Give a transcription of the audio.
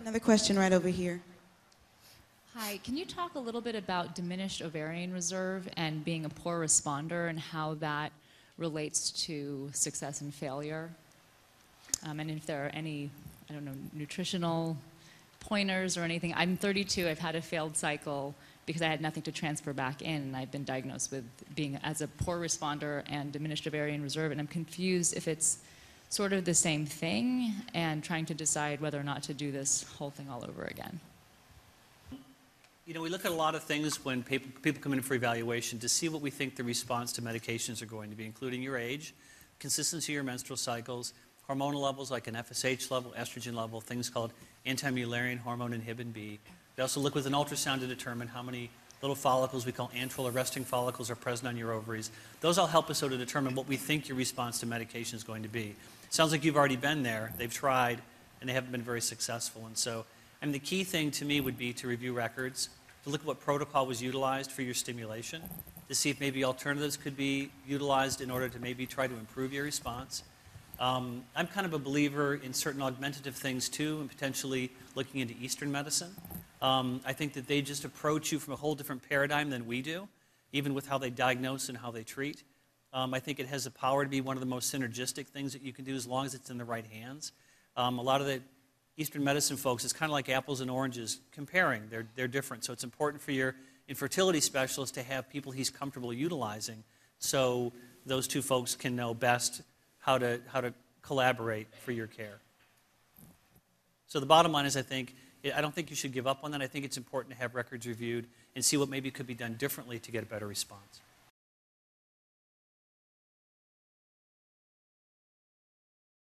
Another question right over here. Hi, can you talk a little bit about diminished ovarian reserve and being a poor responder and how that relates to success and failure? And if there are any, I don't know, nutritional pointers or anything. I'm 32, I've had a failed cycle because I had nothing to transfer back in, and I've been diagnosed with being as a poor responder and diminished ovarian reserve, and I'm confused if it's sort of the same thing and trying to decide whether or not to do this whole thing all over again. You know, we look at a lot of things when people come in for evaluation to see what we think the response to medications are going to be, including your age, consistency of your menstrual cycles, hormonal levels like an FSH level, estrogen level, things called anti-mullerian hormone inhibin B. We also look with an ultrasound to determine how many little follicles we call antral or resting follicles are present on your ovaries. Those all help us so to determine what we think your response to medication is going to be. Sounds like you've already been there. They've tried, and they haven't been very successful. And so, I mean, the key thing to me would be to review records, to look at what protocol was utilized for your stimulation, to see if maybe alternatives could be utilized in order to maybe try to improve your response. I'm kind of a believer in certain augmentative things too, and potentially looking into Eastern medicine. I think that they just approach you from a whole different paradigm than we do, even with how they diagnose and how they treat. I think it has the power to be one of the most synergistic things that you can do as long as it's in the right hands. A lot of the Eastern medicine folks, it's kind of like apples and oranges comparing. They're different. So it's important for your infertility specialist to have people he's comfortable utilizing so those two folks can know best how to collaborate for your care. So the bottom line is I don't think you should give up on that. I think it's important to have records reviewed and see what maybe could be done differently to get a better response.